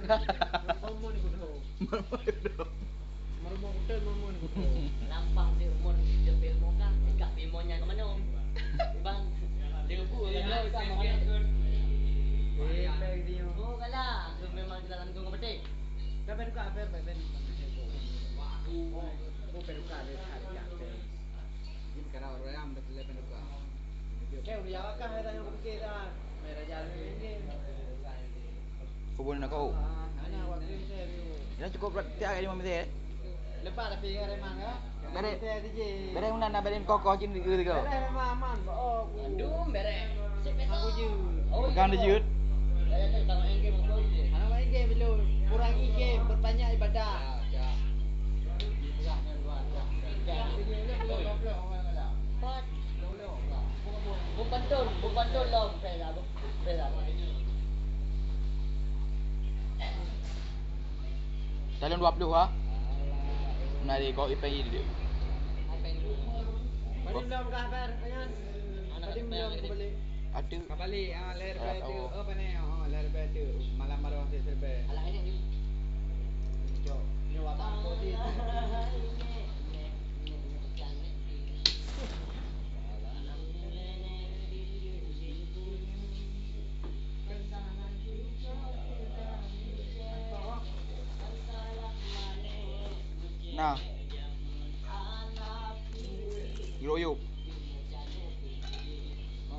Mamon ikut ho. Marumah hotel mamon ikut ho. Lampang dia umon dia filmo kan. Dekat filmonya ke mana? Bang. Dia bu kan dekat mana? Bag dia. Oh kalah. Tu memang kita langsung ke petik. Dah beruka apa ben. Oh beruka dia hari jatuh. Jadi kalau orang yang betul beruka. Kau udah jawab kan ada yang berkira. Mereka jalan ini. Kubur nak kau. Anak waktu ini saya view. Ini cukup tiap kali 5 meter. Lepas dah pergi ke memang ya. Bere una nak bere kokoh cin di gitu kau. Bere memang aman. Oh, Andum berek. Sip aku je. Bukan dijut. Saya tak tahu main game apa je. Anak main game dulu. Kurangi game, berbanyak ibadah. Bukan long pera. Jalan 20 ha. Nari kau ipai dia. Balik belum kah ber? Ayan. Balik belum balik. Ada. Kembali lahir batu. Apa ni? Lahir batu. Malam baru hasil serba. Alah ini ni. Jom. Ni watak kau di. Nah. Yuk.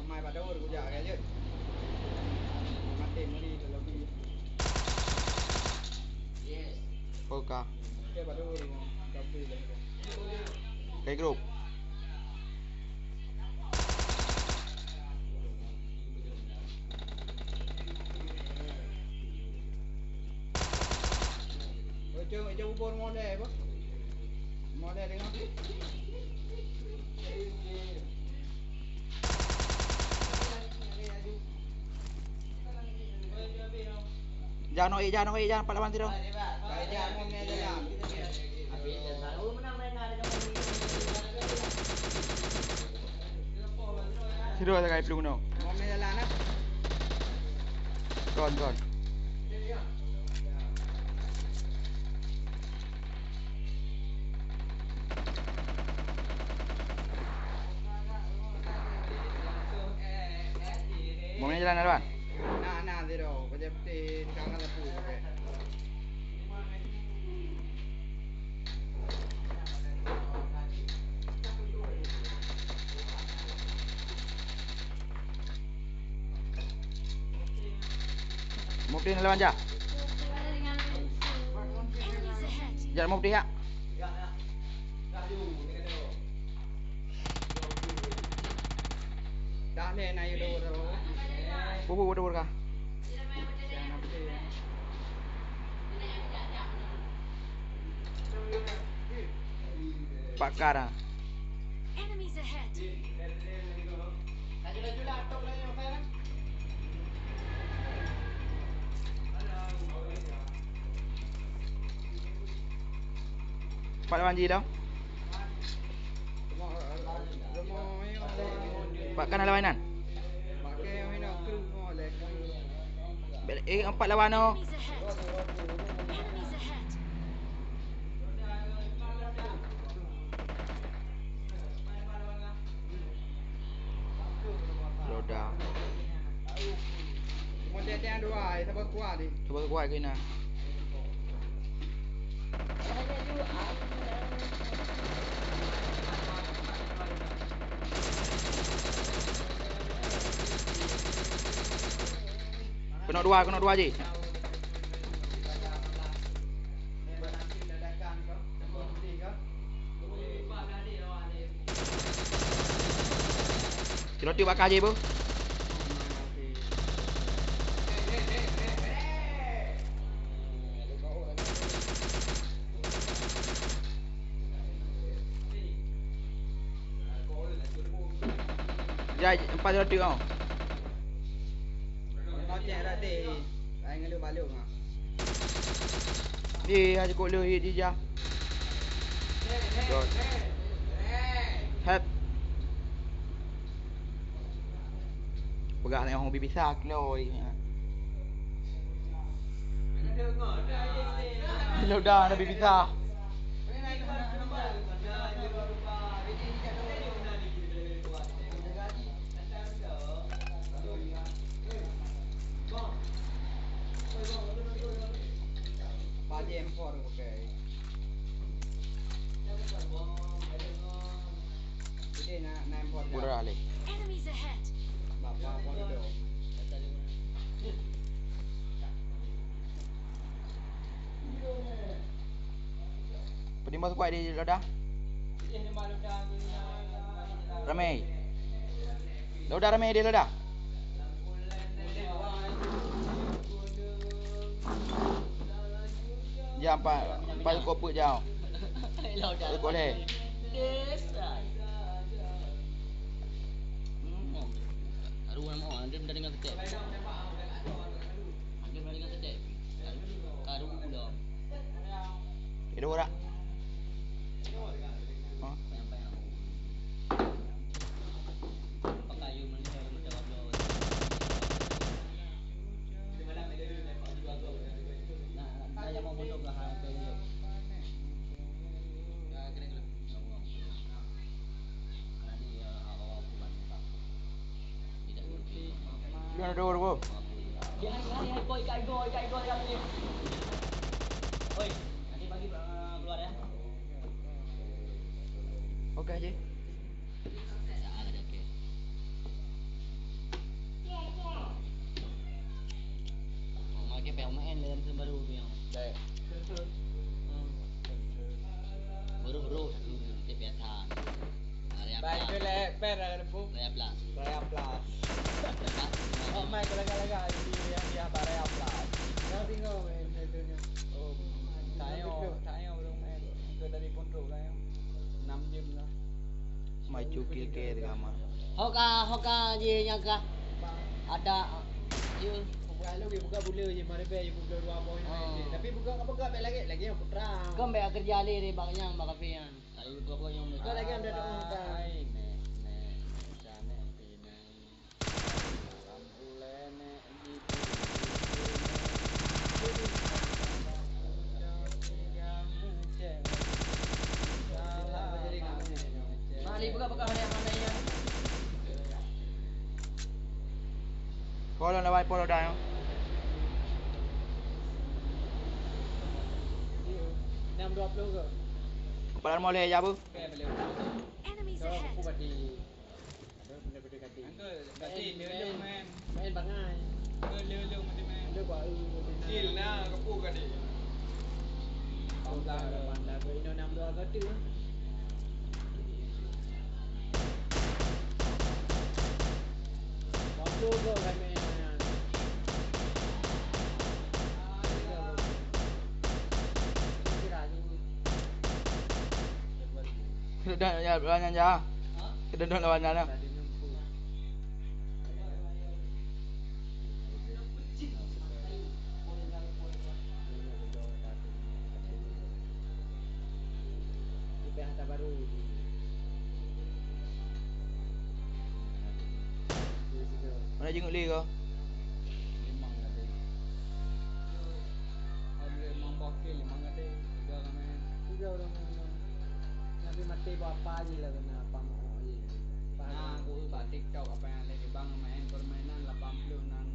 Mai pada ur gujak ke je. Mati muli lebih. Yes. Oka. Ke pada ur tapi le. Kai grup. Ojo ubur model apa? Model dengan Jangan Pak lawan tu. baik dia mau ni aja lah. Habis dah tahu menang main ada kamu ni. Sido tak kai pelung no. Mau ni jalan ah. Kon. Mau ni jalan lawan. Nah dia dah. Macam di kangen lampu. Mau pergi lawan je. Jangan mau pergi ya. Dah ni nak you dah. Bubur kah? Pakar ah. Enemies ahead. Laju lah tok lah yang fair. Pak lawan je dah. Pak kan lawanan. Pakai yang nak kru boleh. Empat lawan no. Enemies ahead. Enemies ahead. Roda. Model yang dua, sebab kuat ni. Cuba kuat ke nak. Kena dua je. Roti bakar je bu. Ya, 4 roti kau. Macam roti. Ai ngelu balung ah. Đi hai cô lừa đi ra. Rồi. Hết. Pegang tengok orang bisa kilo ni. udah ada pisah. Baju M4 pakai. Jadi nak M4 dah. Udah alih. Enemies ahead. Bapak pun duduk. Penimba kuat di Lodah. Ramai. Lodah ramai di Lodah. Jam pak kopi jauh. Hello dah. Boleh. Desa. Aduh nama orang dia benda dengan ketek. Dia benda dengan ketek. Karu dah. Itu ora. Oh. Sampai aku. Pakai you macam apa. Nah, saya mau foto ke hal tu. Lu ada dua bro. Ya, boy, ikat go yang ni. Oi, nanti pagi keluar ya. Okey je. Ya, ada okey. Oh, mak ke main dalam film baru tu yang. Baik. Baru satu tip biasa. Area Baik tu plus. leh, per ada pun. Area plus. Raya Plus. Oh, mai kala-kala dia Raya Plus. Kau tengok main itu ni. Oh, tayo belum main. Itu dari pondok lah yang 6 jam lah. Maju kill ke dekat Hoka je yang ka. Ada you Buka bula je mari pe buka dua poin main. Tapi buka lagi yang putra. kau ambil kerja ali ni banyak mak kafe kan. Saya buka yang Kau lagi ada dah. Mari buka yang mana yang. Kalau lawai polo dah. 6.20 ke? Kepala boleh aja bu. Enemies Kau ahead. aku badi. Ada benda-benda kati. Kati leu main. Main bangai. Leu mesti main. Leu buat skill nah kepu kati. Pandai ke ino 62 kati. Masuk ke kami. Sudah ya lawan aja. Kita dah lawan aja. Kita hantar baru. Mana jenguk li kau? Memang ada. Ada memang bokil, memang ada. Tiga kami. Tiga orang. Nabi mati buat apa je lah kena apa mau je. Nah, aku buat TikTok apa yang lagi bang main permainan 80 nang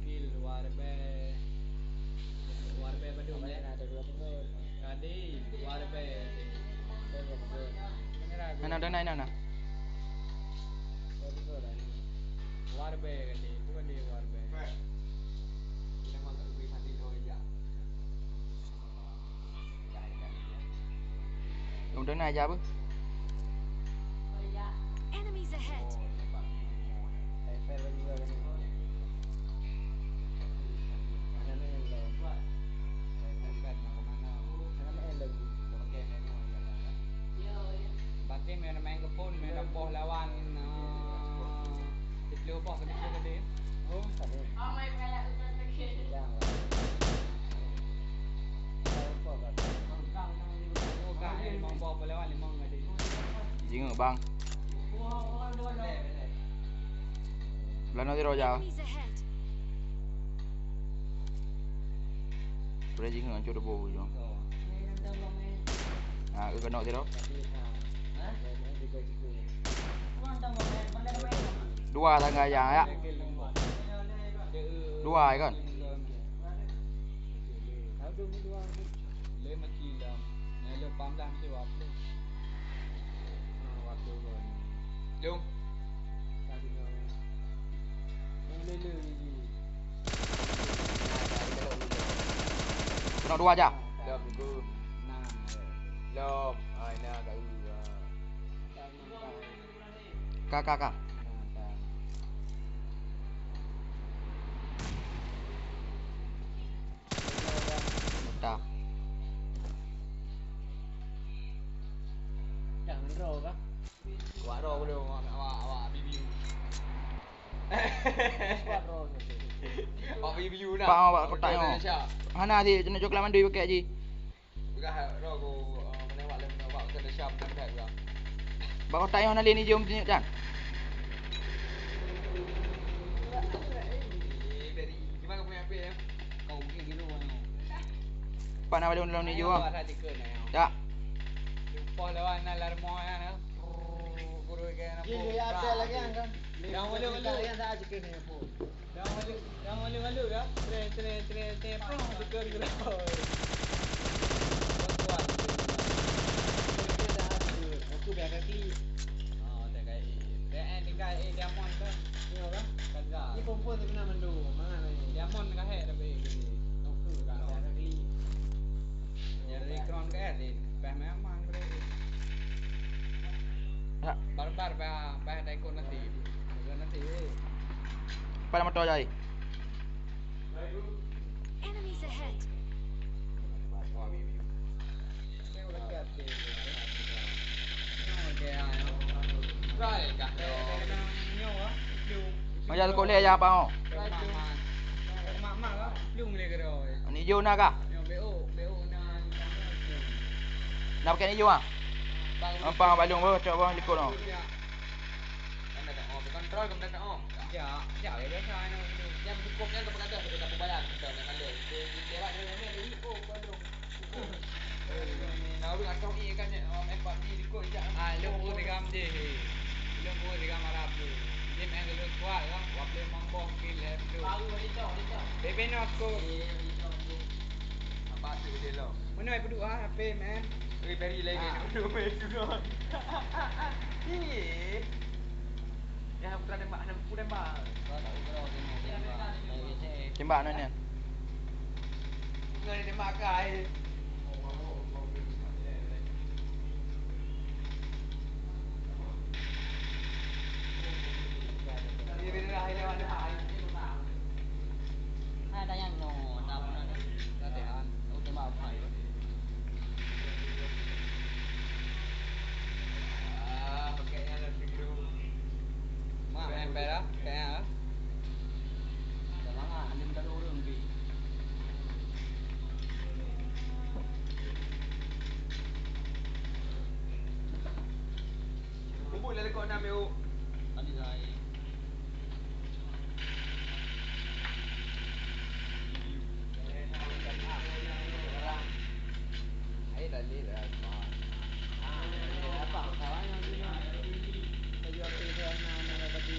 kill warbe badu main ada dua pengol. Kadi warbe. Mana dah naik. Warbe kadi, bukan dia warbe. Kita mau tak beri hati kau aja. Udah naik aja bu. Enemies ahead. Fair lagi juga kan. Mana main lo? Bukan nak mana? Mana main lagi? Pakai main pakai main ke phone main boh lawan. Dipilih boh ke dia. Oh, tak ada. Oh, main kayak tu. Jangan. Limang bawa pelawat limang ada. Jenguk bang. Belano di roja. Enemies ahead. Boleh jenguk hancur debu je. tolong eh. Ha, ke kena tu. Tapi Hah? dia juga cikgu. Tuan tolong eh. Pandai main. Dua tangga yang ya. Dua kan. Tahu tu ni dua ni. Le macam lam. Nelo pam lam tu waktu. Waktu kan. Jom. Tadi no. Lele ni. Kena dua aja. Lom tu. Nah. Lom. Ai nak kat Kakak. Dah. Jangan roh kah? Awak roh belum awak BBU. Buat roh tu. Awak BBU nak. Lah. Pak awak kotak yo. Hana di jenis coklat mandui pakai je. Bukan roh go menewak le menewak kena syam dan dah juga. Pak kotak yo nak ni jom tunjuk kan. Dari gimana punya apa ya? Kau mungkin gitu kan. Pak nak balik dalam ni jo. Tak. Lupa lawan nak larmo kan. Guru kan apa. Gila ada lagi kan. Yang malu-malu yang tak ajak ni apa. Yang malu-malu dah. Tre apa betul gitu. Aku biar kaki. Oh, tak kaki. Diamond kan. Iya kan? Kagak. Ni kompon tu kena mandu. Mana ni? Diamond kah tapi gini. Aku kan biar kaki. Jadi kron ke Edin. Memang bre. Tak. Barbar bah dah ikut nanti. Ikut nanti. Pak nak motor jai. Enemies ahead. Macam tu kolej aja apa oh. Mak lah, lung le ke rồi. Ni jo nak kah? BO na. Nak pakai ni jo ah. Apa balung bo cok bo likut oh. Anda tak oh, kontrol kemudian tak oh. Ya, ya biasa ni. Yang cukup yang kepada atas kita bayar kita nak ada. Dia buat ni ni oh balung. Nak buat atau ni kan empat ni likut je. Ah, lung pun digam je. Lung pun digam Arab je. Dia main dulu kuat lah. Waktu mangkok kill hem tu. Baru dia. Bebe nak ko. Apa tu dia lo? Mana ai peduk ah HP man. Oi beri lagi dulu main dulu. Ni. Ya bukan tembak, aku tembak. Kau tak ukra ni. Tembak mana ni? Ngai tembak kai. Ada yang no, tak pernah ada. Latihan. Aku tembak apa? Pakainya ada dulu. Mak main pera, kayak ah. Jangan ah, anda minta orang bi. Kumpul lah kau nak meu. Tadi saya. Ai dah le dah. Apa kawan yang ni? Baju apa dia nak bagi.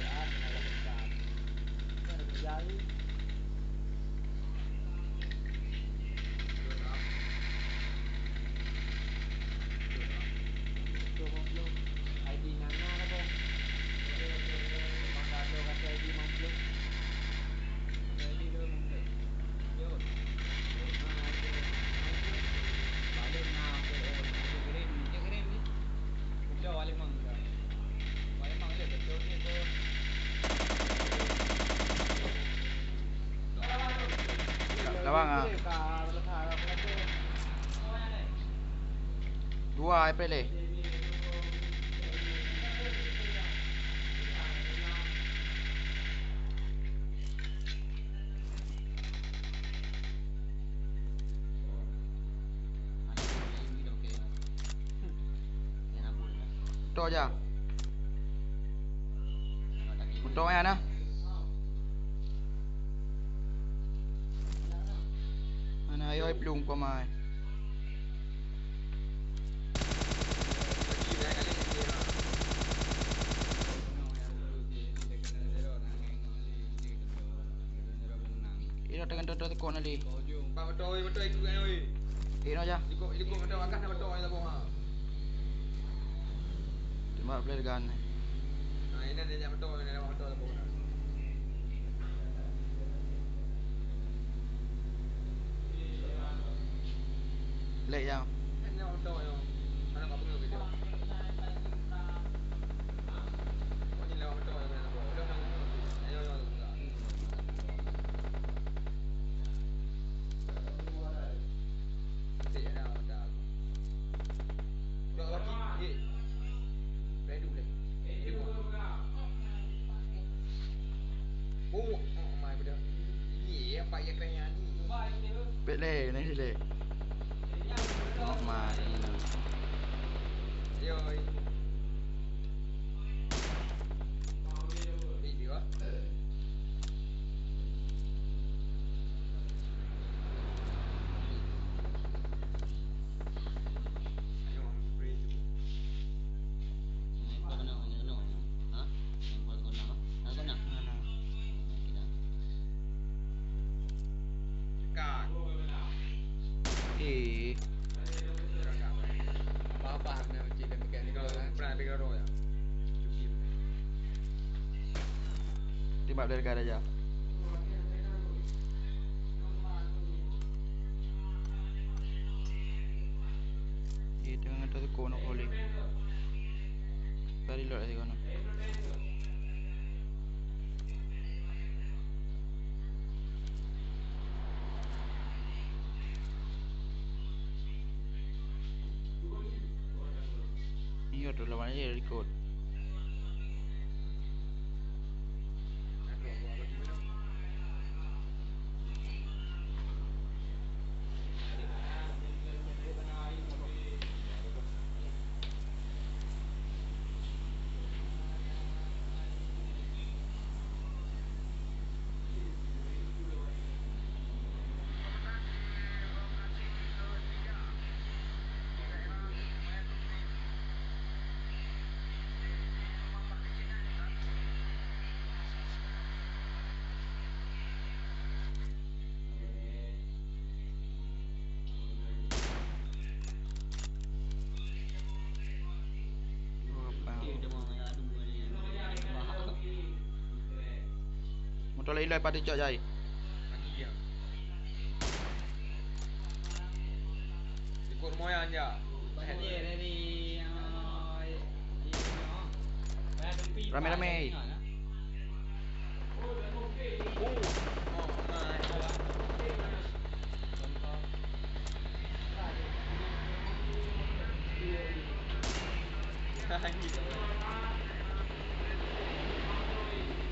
Ya, nak besar. Jadi ID Nana apa? Bang Dado kasih ID mampu. ID dulu mampu. Yo. Balik nak ke green ni. Udah balik mang. Balik mang le betul ni tu. Lawang ah. Dua April le. Motor je. Motor mana? Mana ayo plung kau mai. Bagi dah kali ni dia. Ini dengan tonton tekuk nanti. Pak betul ikut kan oi. Ini aja. Ikut betul akan nak betul ada bohong. Tembak flare gun. Nah, ini dia betul ada bohong. Lek jam. Ini betul yo. Mana kau pengen video. Kau ni lewat betul ada bohong. Udah nak. Ayo. Pet le, ni le. Tengok mai. Eh, Faham ni macam dia pakai ni kalau pernah pegang roh ya. Cukup. tembak flare gun aja. Tengah tonton tekuk nak boleh. Kali lot lagi kono. Iya tu lawan aja record. Motor lain pada cak jai. Lagi dia. Ikut moyang je. Banjir dari Rame-rame.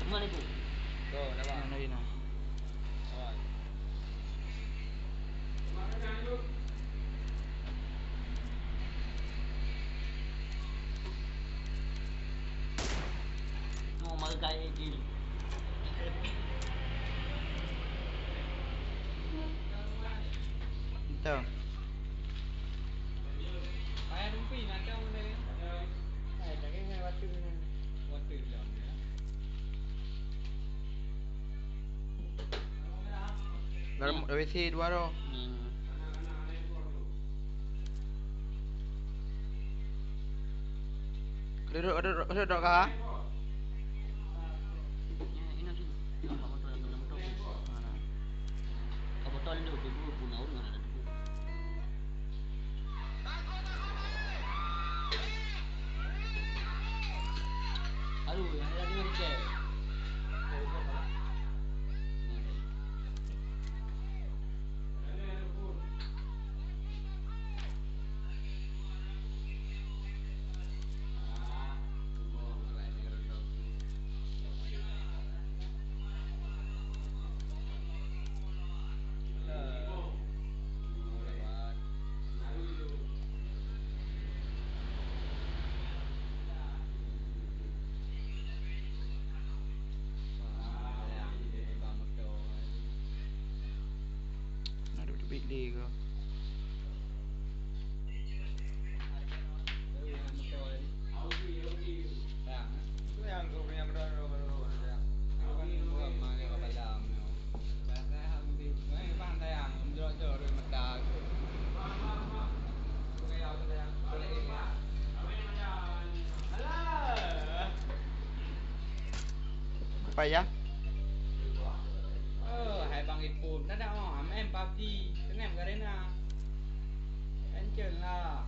Mana tu? Tuh, nampak. Mana ni nak? Awal. Mau magai kill. Entah. Payah dumpi nak tahu benda ni. Tak kena waktu ni. Waktu jam ni. Dalam WC dua ro. Ada dok kah? Ini tu. Nampak motor yang dalam motor. Mana? Kau botol ni tu pun naur dengan ada tu. Aduh, yang ada dengan cek. Weekly ke. Yang kau punya bro. Aku kan buat mana kau dalam yo. Saya hang di, saya pantai yang jor-jor medak. Kayak apa yang boleh ini. Alah. Apa ya? Hai bang Ipun, đã đạo hàm em PUBG, cái em Garena. Anh chơi là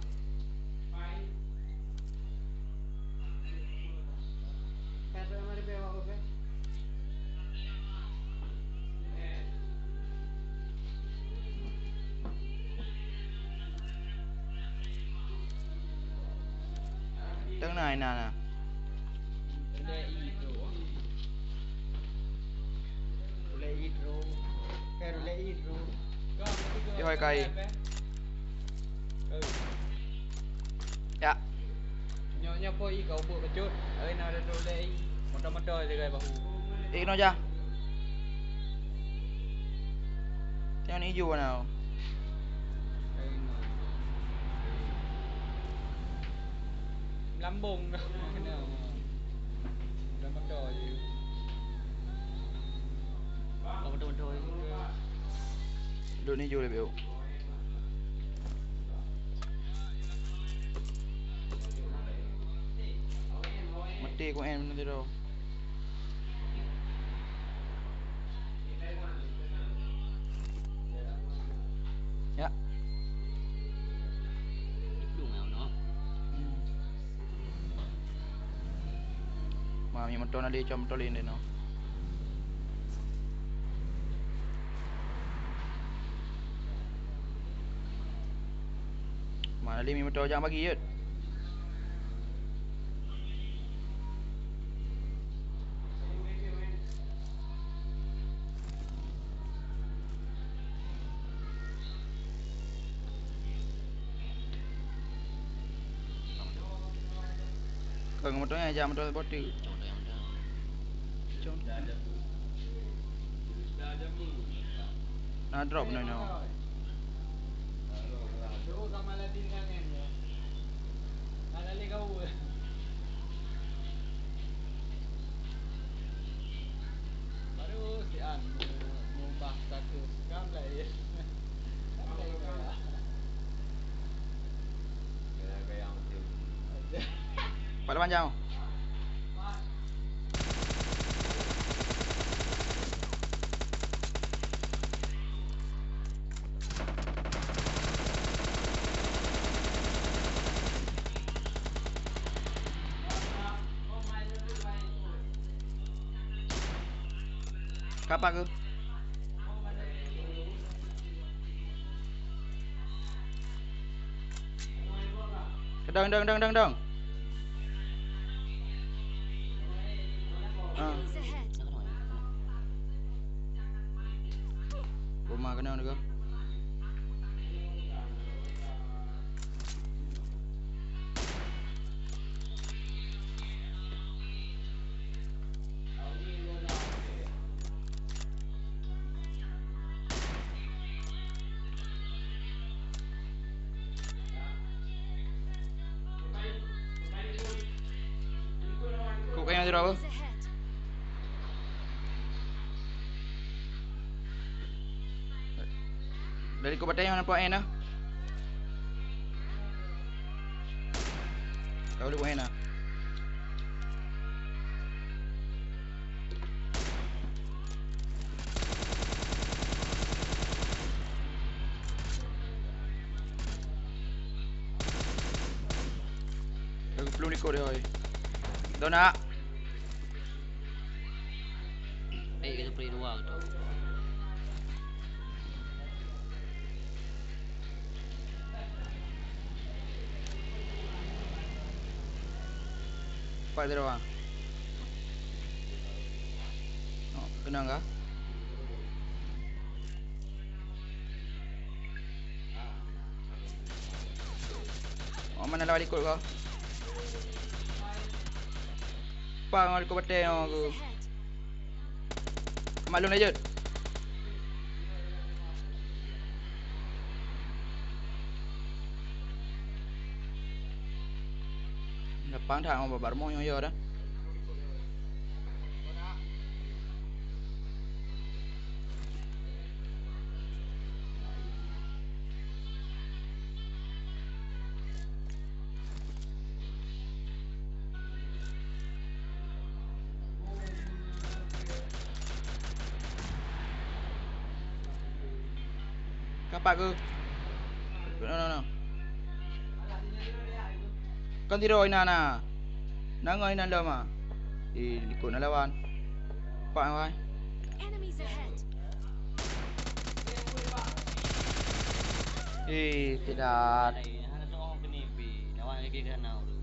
Kata mari bewa ko ke? Teng này nè nè. Rule hidro. Kayak rule hidro. Cái hoa cây. Ya. Nyonya po ikaw po kecut. Ay na rule motor-motor dia kayak bahu. Nó ra. Theo ní vua nào. Ay no. Lambung no. Motor-motor je. Còn thôi. Đưa ní vua là biểu. Mất đi của em nó đi đâu. Ya. Đủ mèo nó. Mà mình motor nó đi cho motor lên đây nó. Mà nó đi mình motor jangan bagi je. Kalau motornya jangan motor sporty. Contoh yang dah. Nah drop no no. Dulu sama Ladin kan ya. Ada lagi kau. Baru si An mau bahas status kan lah ya. Kan lah ya. Kayak yang Pada panjang. Kapak ke? Kedang. Enemies ahead. Rumah kena ke? Kau kena di apa? Enemies ahead. Dari kau batai yang nampak N lah. Kau boleh buat N lah. Aku belum ikut dia oi. Dah nak. Kita pergi luar tu. Pak dia orang. Oh, kena enggak? Oh, mana lah ikut kau? Pak ngau ikut batai aku. Enemies ahead. Maklum aja. Pang thang mau babar mo yo dah. Kapak ke? No. Kan tiro ina na. Nangoy na lama. Likod na lawan. Pak ay. Enemies ahead. Tidak. Hanap akong pinipi. Nawan lagi ka na ulo.